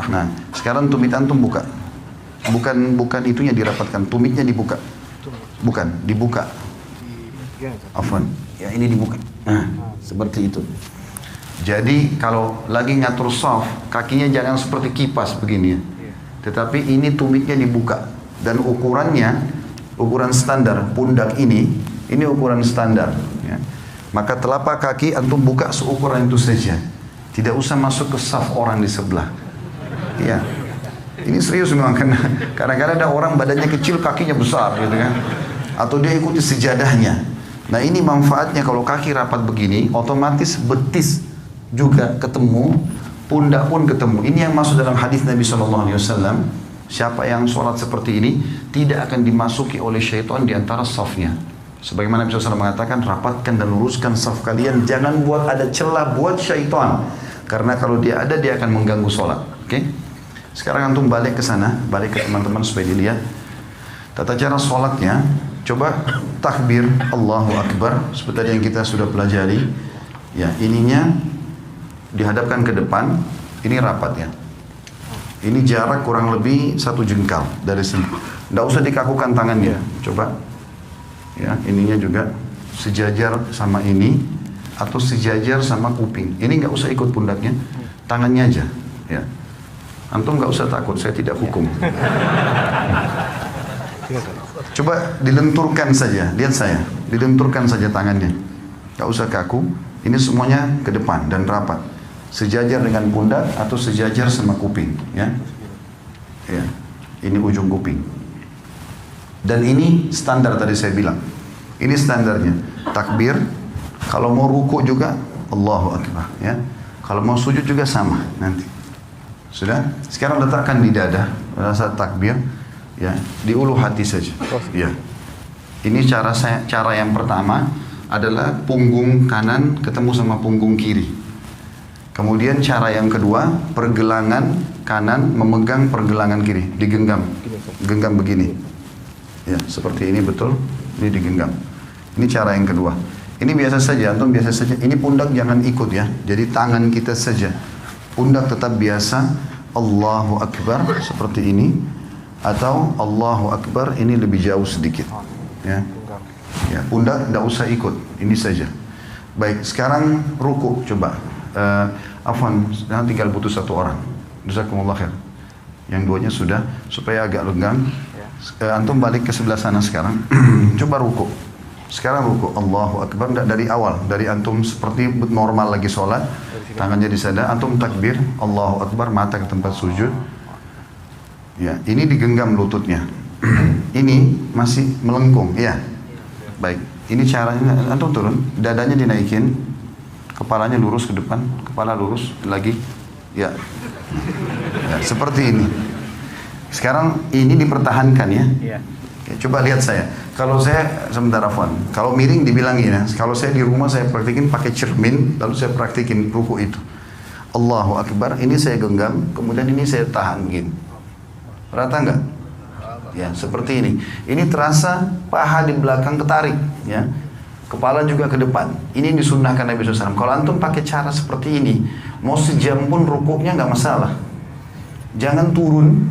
Nah, sekarang tumit antum buka. Bukan itunya dirapatkan, tumitnya dibuka. Bukan, dibuka. Afwan. Ya, ini dibuka. Nah, seperti itu. Jadi kalau lagi ngatur shaf, kakinya jangan seperti kipas begini ya. Tetapi ini tumitnya dibuka dan ukurannya ukuran standar pundak ini ukuran standar ya. Maka telapak kaki antum buka seukuran itu saja. Tidak usah masuk ke shaf orang di sebelah. Ya. Ini serius memang karena kadang-kadang ada orang badannya kecil kakinya besar gitu kan. Atau dia ikuti sejadahnya. Nah, ini manfaatnya kalau kaki rapat begini, otomatis betis juga ketemu, pundak pun ketemu. Ini yang masuk dalam hadis Nabi SAW. Siapa yang sholat seperti ini tidak akan dimasuki oleh syaitan di antara safnya. Sebagaimana Nabi SAW mengatakan, rapatkan dan luruskan saf kalian, jangan buat ada celah buat syaitan. Karena kalau dia ada, dia akan mengganggu sholat. Oke? Sekarang antum balik ke sana, balik ke teman-teman supaya dilihat tata cara sholatnya. Coba takbir Allahu Akbar seperti yang kita sudah pelajari. Ya, ininya dihadapkan ke depan, ini rapat ya. Ini jarak kurang lebih 1 jengkal dari sini. Tidak usah dikakukan tangannya. Coba, ya, ininya juga sejajar sama ini atau sejajar sama kuping. Ini nggak usah ikut pundaknya, tangannya aja. Ya, antum nggak usah takut, saya tidak hukum. Coba dilenturkan saja, lihat saya, dilenturkan saja tangannya. Nggak usah kaku. Ini semuanya ke depan dan rapat. Sejajar dengan pundak atau sejajar sama kuping, ya. Ya. Ini ujung kuping. Dan ini standar tadi saya bilang. Ini standarnya. Takbir, kalau mau ruku juga Allahu Akbar, ya. Kalau mau sujud juga sama nanti. Sudah? Sekarang letakkan di dada saat takbir, ya, di ulu hati saja. Ya. Ini cara yang pertama adalah punggung kanan ketemu sama punggung kiri. Kemudian cara yang kedua, pergelangan kanan memegang pergelangan kiri, digenggam. Genggam begini. Ya, seperti ini betul. Ini digenggam. Ini cara yang kedua. Ini biasa saja, antum biasa saja. Ini pundak jangan ikut ya. Jadi tangan kita saja. Pundak tetap biasa. Allahu Akbar seperti ini. Atau Allahu Akbar ini lebih jauh sedikit. Ya. Ya, pundak tidak usah ikut. Ini saja. Baik, sekarang ruku coba. Afwan, tinggal butuh 1 orang. Jazakumullah khair. Yang duanya sudah, supaya agak lenggang. Antum balik ke sebelah sana sekarang. Coba ruku. Sekarang ruku. Allahu Akbar, tidak dari awal. Dari antum seperti normal lagi sholat. Tangannya di sana. Antum takbir. Allahu Akbar, mata ke tempat sujud. Ya, ini digenggam lututnya. Ini masih melengkung. Ya. Baik. Ini caranya. Antum turun. Dadanya dinaikin. Kepalanya lurus ke depan, kepala lurus lagi, ya, ya seperti ini. Sekarang ini dipertahankan ya. Ya, coba lihat saya. Kalau saya sebentar Afwan, kalau miring dibilangin ya. Kalau saya di rumah saya praktikin pakai cermin, lalu saya praktikin ruku itu. Allahu Akbar, ini saya genggam, kemudian ini saya tahan begini. Rata nggak? Ya seperti ini. Ini terasa paha di belakang ketarik, ya. Kepala juga ke depan. Ini disunnahkan Nabi SAW. Kalau antum pakai cara seperti ini, mau sejam pun rukuknya nggak masalah. Jangan turun,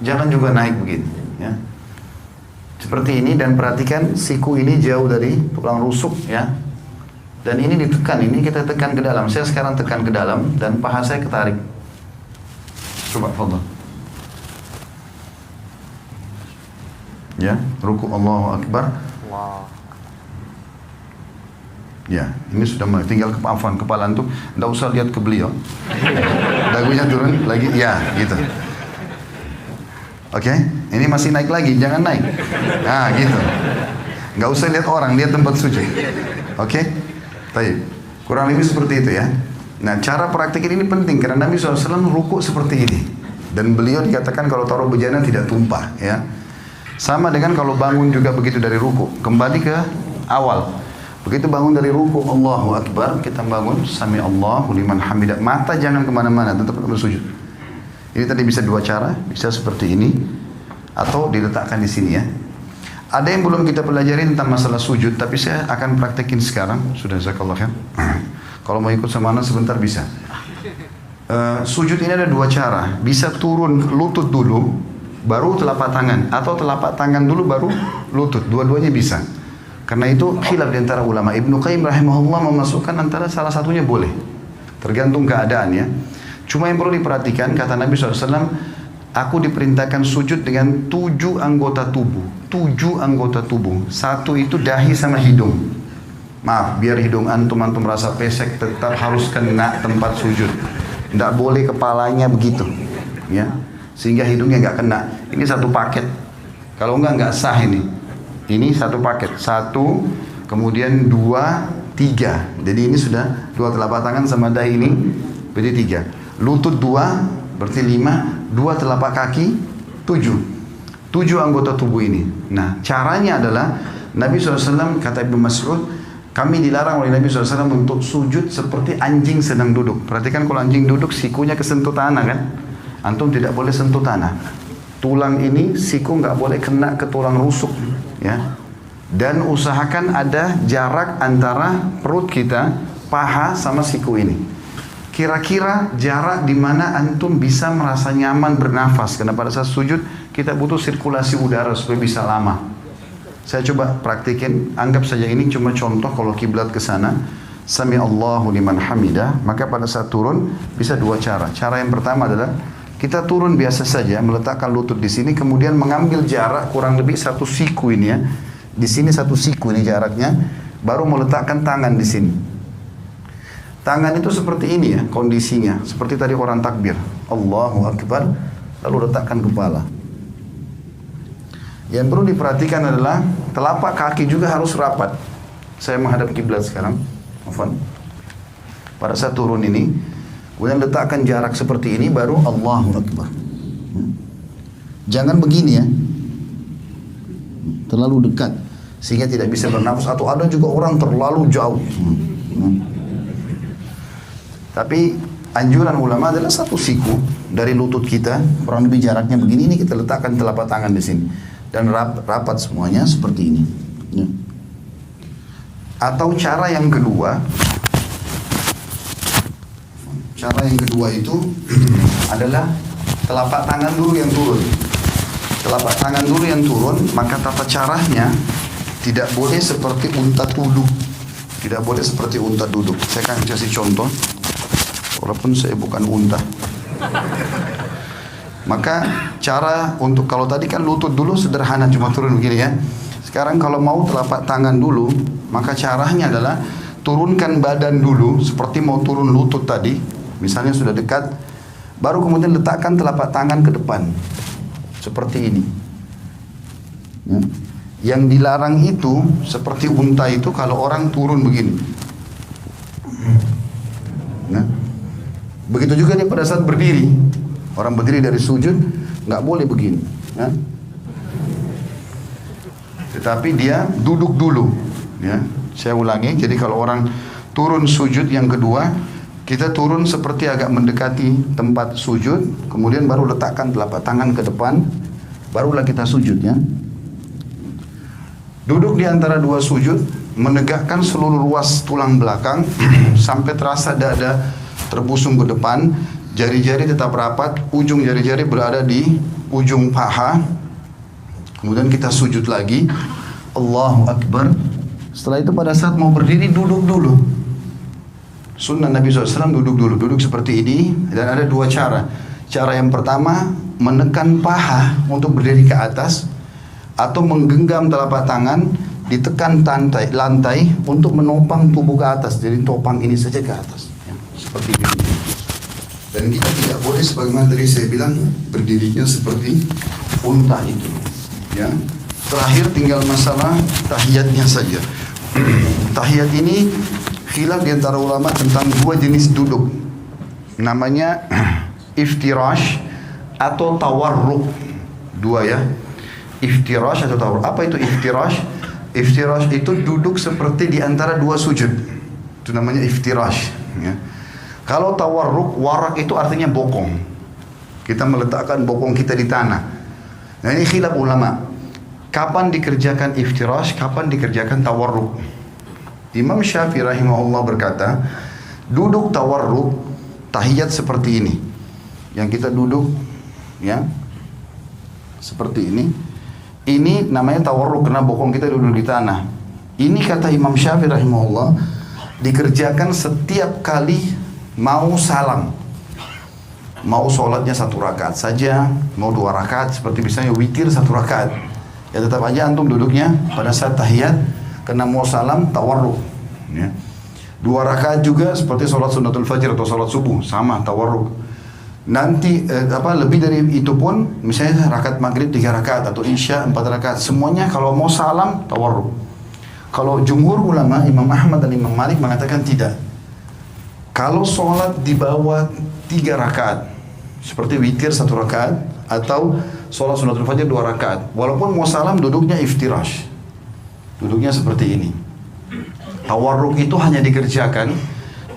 jangan juga naik begini. Ya. Seperti ini dan perhatikan siku ini jauh dari tulang rusuk, ya. Dan ini ditekan, ini kita tekan ke dalam. Saya sekarang tekan ke dalam dan paha saya ketarik. Coba, fadhal. Ya, rukuk Allahu Akbar. Ya, ini sudah mulai. Tinggal Afwan, kepala antum, tidak usah lihat ke beliau. Dagunya turun lagi, ya, gitu. Oke, ini masih naik lagi, jangan naik. Nah, gitu. Nggak usah lihat orang, lihat tempat sujud. Oke, baik. Kurang lebih seperti itu ya. Nah, cara praktikin ini penting karena Nabi SAW ruku seperti ini. Dan beliau dikatakan kalau taruh bejana tidak tumpah, ya. Sama dengan kalau bangun juga begitu dari ruku. Kembali ke awal. Begitu bangun dari ruku, Allahu Akbar, kita bangun, Sami Allahu liman hamidah. Mata jangan kemana-mana, tetap bersujud. Ini tadi bisa 2 cara, bisa seperti ini, atau diletakkan di sini ya. Ada yang belum kita pelajari tentang masalah sujud, tapi saya akan praktekin sekarang. Sudah, jazakallah khair. Kalau mau ikut sama anak sebentar bisa. Sujud ini ada dua cara. Bisa turun lutut dulu, baru telapak tangan, atau telapak tangan dulu baru lutut. Dua-duanya bisa. Karena itu khilaf di antara ulama. Ibnu Qayyim rahimahullah memasukkan antara salah satunya boleh. Tergantung keadaan ya. Cuma yang perlu diperhatikan, kata Nabi SAW, aku diperintahkan sujud dengan 7 anggota tubuh. 7 anggota tubuh. Satu itu dahi sama hidung. Maaf, biar hidung antum merasa pesek, tetap harus kena tempat sujud. Tidak boleh kepalanya begitu, ya, sehingga hidungnya nggak kena. Ini satu paket. Kalau nggak sah ini. Ini satu paket. 1, kemudian 2, 3. Jadi ini sudah 2 telapak tangan sama dahi ini, berarti 3. Lutut 2, berarti 5. 2 telapak kaki, 7. 7 anggota tubuh ini. Nah, caranya adalah Nabi SAW, kata Ibnu Mas'ud, kami dilarang oleh Nabi SAW untuk sujud seperti anjing sedang duduk. Perhatikan kalau anjing duduk, sikunya kesentuh tanah kan? Antum tidak boleh sentuh tanah. Tulang ini, siku nggak boleh kena ke tulang rusuk, ya. Dan usahakan ada jarak antara perut kita, paha sama siku ini. Kira-kira jarak di mana antum bisa merasa nyaman bernafas. Karena pada saat sujud kita butuh sirkulasi udara supaya bisa lama. Saya coba praktikin, anggap saja ini cuma contoh kalau kiblat ke sana. Sami Allahu liman hamidah, maka pada saat turun bisa 2 cara. Cara yang pertama adalah kita turun biasa saja, meletakkan lutut di sini, kemudian mengambil jarak kurang lebih 1 siku ini ya. Di sini 1 siku ini jaraknya, baru meletakkan tangan di sini. Tangan itu seperti ini ya kondisinya, seperti tadi orang takbir, Allahu Akbar, lalu letakkan kepala. Yang perlu diperhatikan adalah telapak kaki juga harus rapat. Saya menghadap kiblat sekarang. Afwan. Pada saat turun ini, kemudian letakkan jarak seperti ini, baru Allahu Akbar. Jangan begini ya, terlalu dekat sehingga tidak bisa bernafas, atau ada juga orang terlalu jauh. Tapi anjuran ulama adalah 1 siku dari lutut kita, kurang lebih jaraknya begini, ini kita letakkan telapak tangan di sini. Dan rapat semuanya seperti ini ya. Atau cara yang kedua itu adalah telapak tangan dulu yang turun. Telapak tangan dulu yang turun, maka tata caranya tidak boleh seperti unta duduk. Tidak boleh seperti unta duduk. Saya akan kasih contoh, walaupun saya bukan unta. Maka cara untuk, kalau tadi kan lutut dulu sederhana cuma turun begini ya. Sekarang kalau mau telapak tangan dulu, maka caranya adalah turunkan badan dulu seperti mau turun lutut tadi. Misalnya sudah dekat, baru kemudian letakkan telapak tangan ke depan. Seperti ini. Ya. Yang dilarang itu seperti unta itu kalau orang turun begini. Nah, begitu juga nih pada saat berdiri. Orang berdiri dari sujud nggak boleh begini, ya. Tetapi dia duduk dulu, ya. Saya ulangi. Jadi kalau orang turun sujud yang kedua, kita turun seperti agak mendekati tempat sujud, kemudian baru letakkan telapak tangan ke depan, barulah kita sujud, ya. Duduk di antara 2 sujud, menegakkan seluruh ruas tulang belakang sampai terasa dada terbusung ke depan. Jari-jari tetap rapat, ujung jari-jari berada di ujung paha. Kemudian kita sujud lagi, Allahu Akbar. Setelah itu pada saat mau berdiri, duduk dulu. Sunnah Nabi SAW duduk dulu, duduk seperti ini. Dan ada 2 cara. Cara yang pertama, menekan paha untuk berdiri ke atas, atau menggenggam telapak tangan, ditekan lantai untuk menopang tubuh ke atas. Jadi topang ini saja ke atas, ya, seperti ini. Dan kita tidak boleh sebagaimana tadi saya bilang berdirinya seperti unta itu, ya. Terakhir tinggal masalah tahiyatnya saja. Tahiyat ini khilaf di antara ulama tentang 2 jenis duduk. Namanya iftirash atau tawarruk. 2 ya. Iftirash atau tawarruk. Apa itu iftirash? Iftirash itu duduk seperti di antara 2 sujud. Itu namanya iftirash, ya. Kalau tawarruk, warak itu artinya bokong. Kita meletakkan bokong kita di tanah. Nah, ini khilaf ulama. Kapan dikerjakan iftirash, kapan dikerjakan tawarruk? Imam Syafi'i rahimahullah berkata, duduk tawarruk tahiyat seperti ini, yang kita duduk, ya, seperti ini namanya tawarruk karena bokong kita duduk di tanah. Ini kata Imam Syafi'i rahimahullah dikerjakan setiap kali mau salam. Mau sholatnya 1 rakaat saja, mau 2 rakaat, seperti misalnya witir 1 rakaat. Ya tetap aja antum duduknya pada saat tahiyat, karena mau salam tawarruk. Ya. 2 rakaat juga seperti sholat sunnatul fajr atau sholat subuh, sama tawarruk. Nanti lebih dari itu pun, misalnya rakaat maghrib 3 rakaat atau isya 4 rakaat, semuanya kalau mau salam tawarruk. Kalau jumhur ulama Imam Ahmad dan Imam Malik mengatakan tidak. Kalau sholat di bawah 3 rakaat, seperti witir 1 rakaat atau sholat sunnatul fajr 2 rakaat, walaupun mau salam duduknya iftirash, duduknya seperti ini. Tawarruk itu hanya dikerjakan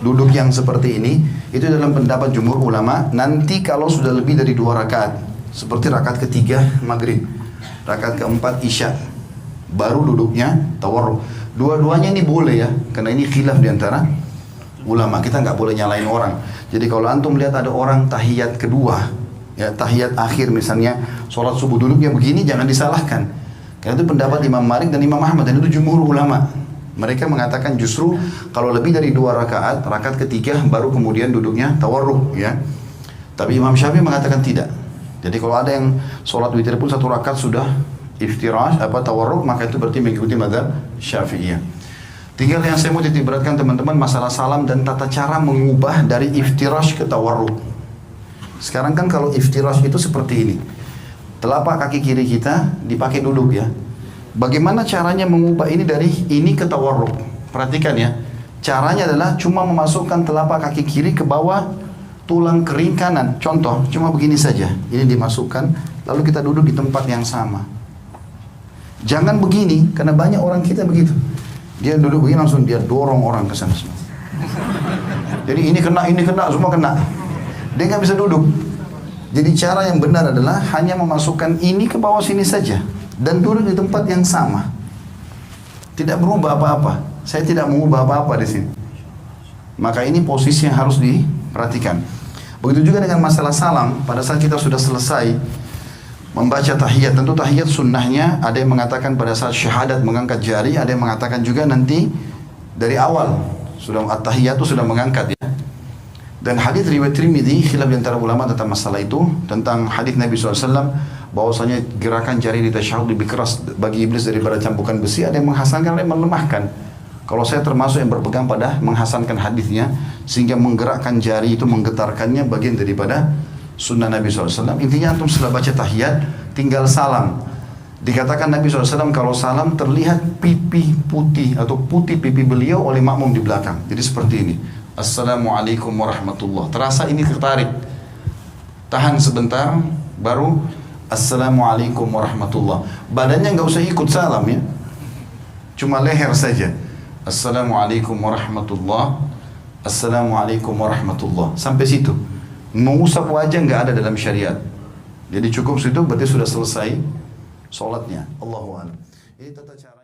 duduk yang seperti ini, itu dalam pendapat jumhur ulama. Nanti kalau sudah lebih dari 2 rakaat, seperti rakaat ketiga maghrib, rakaat keempat isya, baru duduknya tawarruk. Dua-duanya ini boleh ya, karena ini khilaf diantara ulama. Kita nggak boleh nyalain orang. Jadi kalau antum lihat ada orang tahiyat kedua, ya tahiyat akhir misalnya, sholat subuh duduknya begini, jangan disalahkan. Karena itu pendapat Imam Malik dan Imam Ahmad, dan itu jumhur ulama. Mereka mengatakan justru kalau lebih dari 2 rakaat, rakaat ketiga baru kemudian duduknya tawarruk, ya. Tapi Imam Syafi'i mengatakan tidak. Jadi kalau ada yang sholat witir pun 1 rakaat sudah iftirash tawarruk, maka itu berarti mengikuti mazhab Syafi'iyah. Tinggal yang saya mau titik beratkan teman-teman, masalah salam dan tata cara mengubah dari iftirash ke tawarruk. Sekarang kan kalau iftirash itu seperti ini, telapak kaki kiri kita dipakai duduk, ya. Bagaimana caranya mengubah ini dari ini ke tawarruk? Perhatikan ya, caranya adalah cuma memasukkan telapak kaki kiri ke bawah tulang kering kanan. Contoh, cuma begini saja, ini dimasukkan, lalu kita duduk di tempat yang sama. Jangan begini, karena banyak orang kita begitu. Dia duduk begini langsung dia dorong orang ke sana semua. Jadi ini kena, semua kena. Dia nggak bisa duduk. Jadi cara yang benar adalah hanya memasukkan ini ke bawah sini saja dan duduk di tempat yang sama. Tidak berubah apa-apa. Saya tidak mengubah apa-apa di sini. Maka ini posisi yang harus diperhatikan. Begitu juga dengan masalah salam. Pada saat kita sudah selesai membaca tahiyat, tentu tahiyat sunnahnya ada yang mengatakan pada saat syahadat mengangkat jari, ada yang mengatakan juga nanti dari awal sudah at-tahiyat itu sudah mengangkat, ya. Dan hadis riwayat Tirmidzi khilaf di antara ulama tentang masalah itu, tentang hadis Nabi SAW bahwasanya gerakan jari di tasyahud lebih keras bagi iblis daripada cambukan besi. Ada yang menghasankan, ada yang melemahkan. Kalau saya termasuk yang berpegang pada menghasankan hadisnya, sehingga menggerakkan jari itu, menggetarkannya bagian daripada sunnah Nabi SAW. Intinya antum setelah baca tahiyat tinggal salam. Dikatakan Nabi SAW kalau salam terlihat pipi putih atau putih pipi beliau oleh makmum di belakang. Jadi seperti ini, Assalamualaikum warahmatullah. Terasa ini tertarik, tahan sebentar, baru Assalamualaikum warahmatullah. Badannya nggak usah ikut salam, ya, cuma leher saja. Assalamualaikum warahmatullah, Assalamualaikum warahmatullah. Sampai situ. Mengusap wajah nggak ada dalam syariat. Jadi cukup situ berarti sudah selesai sholatnya. Allahu a'lam. Ini tata cara.